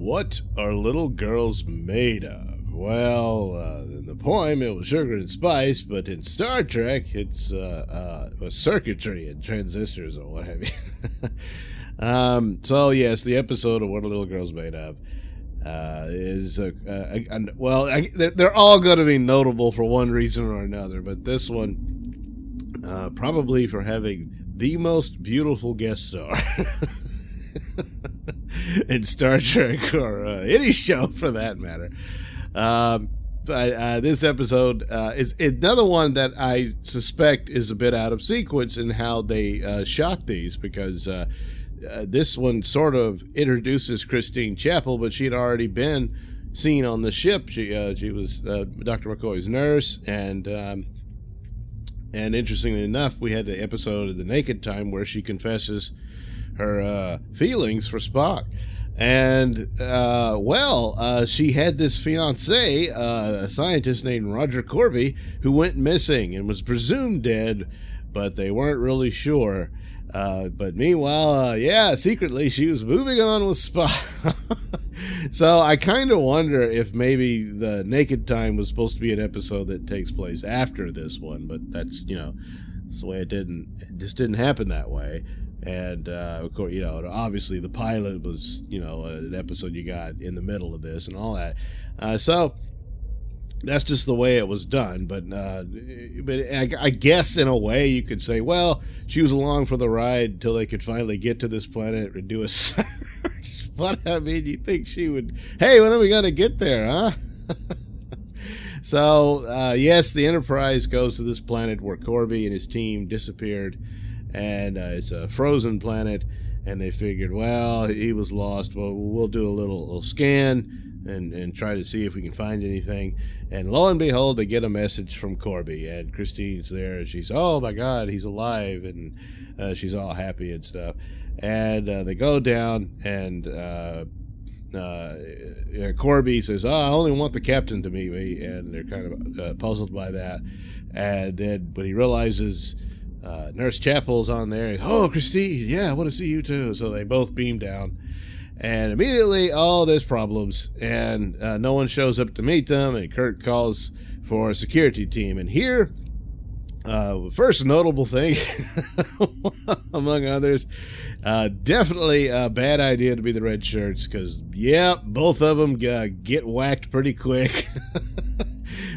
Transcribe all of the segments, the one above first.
What are little girls made of? Well, in the poem it was sugar and spice, but in Star Trek it's circuitry and transistors or what have you. So yes, the episode of What Are Little Girls Made Of is they're all going to be notable for one reason or another, but this one probably for having the most beautiful guest star in Star Trek or any show for that matter. This episode is another one that I suspect is a bit out of sequence in how they shot these, because this one sort of introduces Christine Chapel, but she'd already been seen on the ship. She was Dr. McCoy's nurse, and interestingly enough, we had an episode of The Naked Time where she confesses her feelings for Spock. And she had this fiance, a scientist named Roger Corby, who went missing and was presumed dead, but they weren't really sure. But meanwhile, secretly she was moving on with Spock. So I kind of wonder if maybe The Naked Time was supposed to be an episode that takes place after this one, but that's the way it just didn't happen that way. And of course, obviously the pilot was, an episode you got in the middle of this and all that. So that's just the way it was done. But I guess in a way you could say, well, she was along for the ride until they could finally get to this planet and do a search. But I mean, you think she would? Hey, when are we gonna get there, huh? So yes, the Enterprise goes to this planet where Corby and his team disappeared. And it's a frozen planet, and they figured, well, he was lost. Well, we'll do a little scan and try to see if we can find anything. And lo and behold, they get a message from Corby, and Christine's there, and she's, oh my God, he's alive, and she's all happy and stuff. And they go down, and Corby says, I only want the captain to meet me, and they're kind of puzzled by that. And then when he realizes Nurse Chapel's on there, oh, Christine, yeah, I want to see you too. So they both beam down, and immediately, there's problems, and no one shows up to meet them, and Kirk calls for a security team. And here, first notable thing, among others, definitely a bad idea to be the red shirts, because, both of them get whacked pretty quick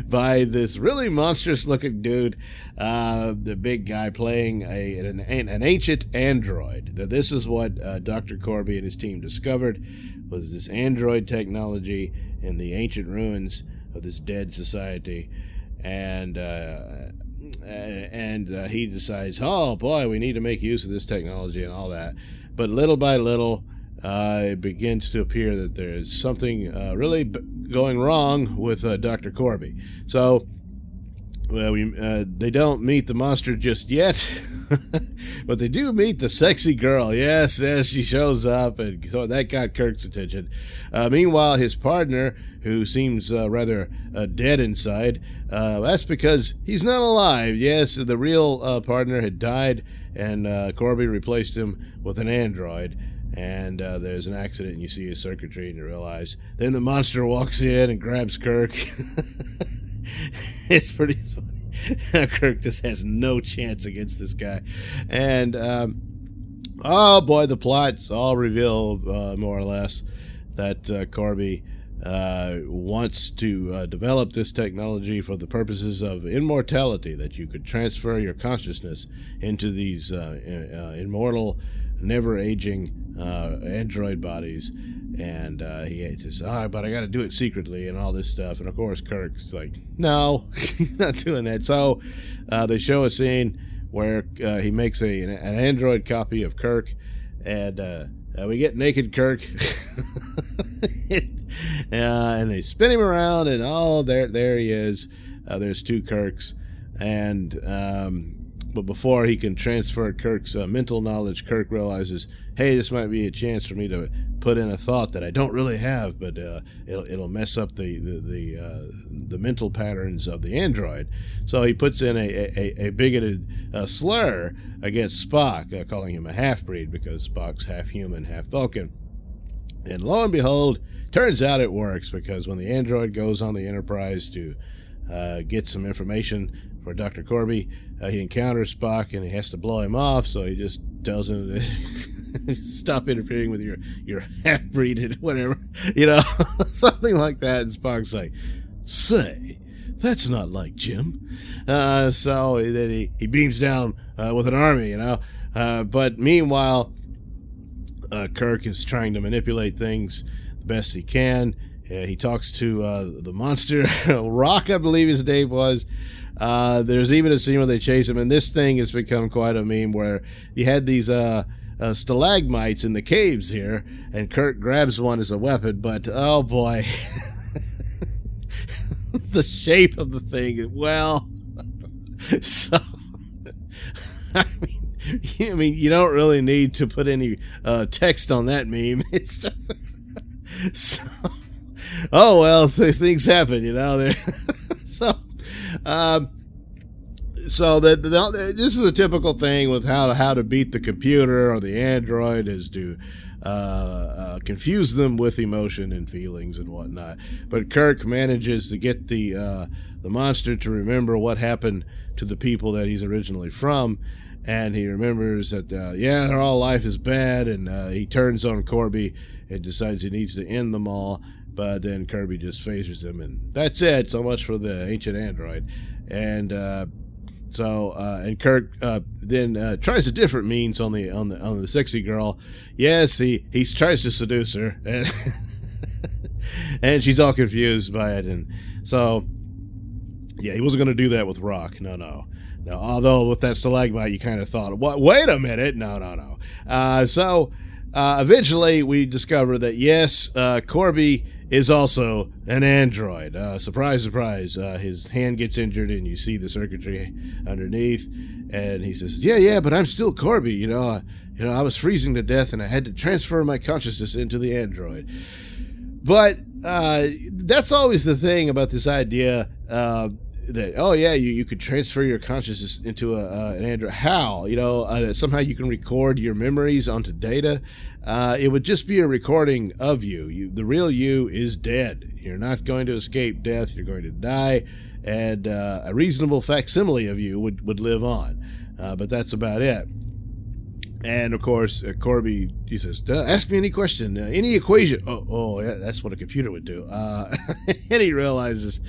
by this really monstrous looking dude, the big guy playing an ancient android. Now, this is what Dr. Corby and his team discovered, was this android technology in the ancient ruins of this dead society. And he decides, oh boy, we need to make use of this technology and all that. But little by little, it begins to appear that there's something really going wrong with Dr. Corby. So, they don't meet the monster just yet, but they do meet the sexy girl. Yes, she shows up, and so that got Kirk's attention. Meanwhile, his partner, who seems rather dead inside, that's because he's not alive. Yes, the real partner had died, and Corby replaced him with an android. And there's an accident, and you see his circuitry, and you realize. Then the monster walks in and grabs Kirk. It's pretty funny. Kirk just has no chance against this guy. And, oh boy, the plot's all revealed, more or less, that Corby wants to develop this technology for the purposes of immortality, that you could transfer your consciousness into these immortal, never-aging android bodies. And he says, but I got to do it secretly and all this stuff. And of course, Kirk's like, no, he's not doing that. So they show a scene where he makes an android copy of Kirk, and we get naked Kirk. And they spin him around, and there he is. There's two Kirks. And but before he can transfer Kirk's mental knowledge, Kirk realizes, hey, this might be a chance for me to put in a thought that I don't really have, but it'll mess up the mental patterns of the android. So he puts in a bigoted slur against Spock, calling him a half-breed, because Spock's half human, half Vulcan. And lo and behold, turns out it works, because when the android goes on the Enterprise to get some information for Dr. Corby, he encounters Spock and he has to blow him off, so he just tells him to stop interfering with your half-breed, whatever, something like that. And Spock's like, say, that's not like Jim. So then he beams down with an army, but meanwhile, Kirk is trying to manipulate things the best he can. He talks to the monster, Rock, I believe his name was. There's even a scene where they chase him, and this thing has become quite a meme, where you had these stalagmites in the caves here, and Kirk grabs one as a weapon, but oh boy, the shape of the thing, well, so I mean, you don't really need to put any text on that meme. It's just, so, oh well, things happen, so this is a typical thing with how to beat the computer or the android, is to confuse them with emotion and feelings and whatnot. But Kirk manages to get the monster to remember what happened to the people that he's originally from, and he remembers that their all life is bad, and he turns on Corby and decides he needs to end them all. But then Kirby just phasers him, and that's it. So much for the ancient android. And and Kirk then tries a different means on the sexy girl. Yes, he tries to seduce her, and she's all confused by it. And so, yeah, he wasn't going to do that with Rock. No. Although with that stalagmite, you kind of thought, what? Wait a minute, no. So eventually, we discover that yes, Corby is also an android. Surprise, surprise. His hand gets injured, and you see the circuitry underneath. And he says, "Yeah, but I'm still Corby. I was freezing to death, and I had to transfer my consciousness into the android." But that's always the thing about this idea that you could transfer your consciousness into an android. How? Somehow you can record your memories onto data. It would just be a recording of you. The real you is dead. You're not going to escape death. You're going to die, and a reasonable facsimile of you would live on. But that's about it. And of course, Corby, he says, "Ask me any question, any equation." Oh, yeah, that's what a computer would do. And he realizes,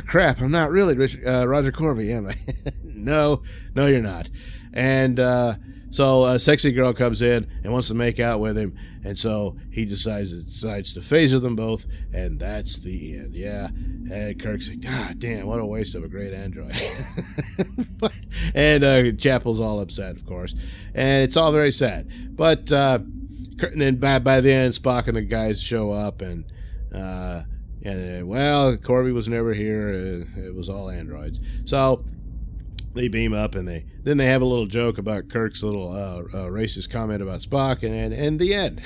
crap, I'm not really Roger Corby, am I? No, you're not. And so a sexy girl comes in and wants to make out with him, and so he decides to phaser them both, and that's the end. Yeah. And Kirk's like, "God damn, what a waste of a great android." And Chapel's all upset, of course, and it's all very sad. But then by then, Spock and the guys show up, and Corby was never here. It was all androids. So they beam up, and they have a little joke about Kirk's little racist comment about Spock, and the end.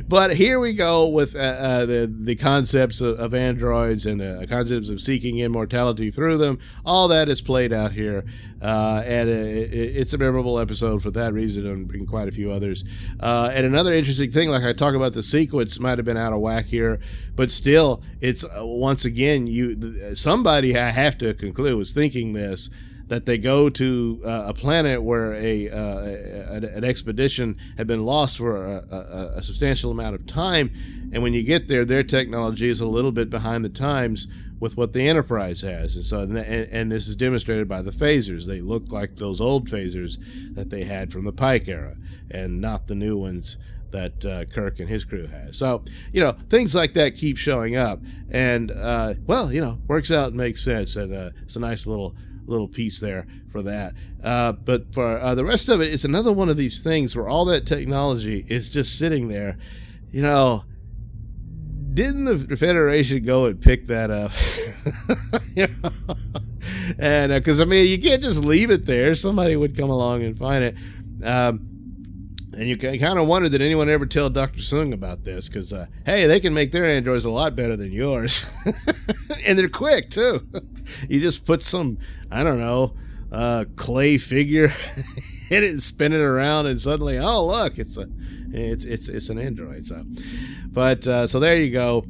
But here we go with the concepts of androids and the concepts of seeking immortality through them. All that is played out here, and it's a memorable episode for that reason, and quite a few others. And another interesting thing, like I talk about, the sequence might have been out of whack here, but still, it's once again, somebody, I have to conclude, was thinking this, that they go to a planet where an expedition had been lost for a substantial amount of time, and when you get there, their technology is a little bit behind the times with what the Enterprise has, and so and this is demonstrated by the phasers. They look like those old phasers that they had from the Pike era, and not the new ones that Kirk and his crew has. So, things like that keep showing up, and works out and makes sense, and it's a nice little piece there for that. But for the rest of it, it's another one of these things where all that technology is just sitting there. Didn't the Federation go and pick that up? And because you can't just leave it there. Somebody would come along and find it. And you kind of wonder, did anyone ever tell Dr. Sung about this? Because, hey, they can make their androids a lot better than yours. And they're quick, too. You just put some, I don't know, clay figure, hit it and spin it around, and suddenly, oh, look, it's It's an android. So there you go.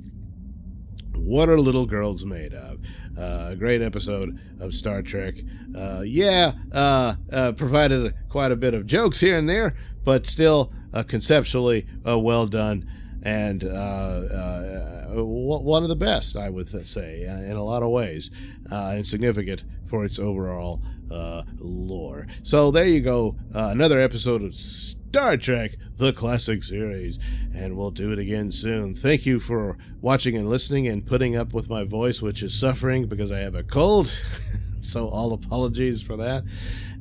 What are little girls made of? A great episode of Star Trek. Provided quite a bit of jokes here and there, but still conceptually well done, and one of the best, I would say, in a lot of ways, and significant for its overall lore. So there you go, another episode of Star Trek, the classic series, and we'll do it again soon. Thank you for watching and listening and putting up with my voice, which is suffering because I have a cold. So all apologies for that.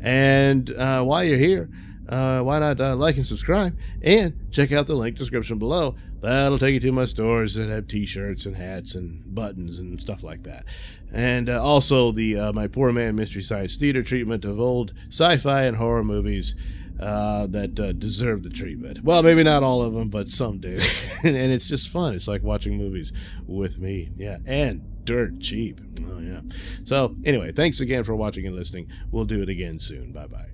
And while you're here, why not like and subscribe, and check out the link description below. That'll take you to my stores that have t-shirts and hats and buttons and stuff like that. And also the my Poor Man Mystery Science Theater treatment of old sci-fi and horror movies that deserve the treatment. Well, maybe not all of them, but some do. And it's just fun. It's like watching movies with me. Yeah, and dirt cheap. Oh, yeah. So anyway, thanks again for watching and listening. We'll do it again soon. Bye-bye.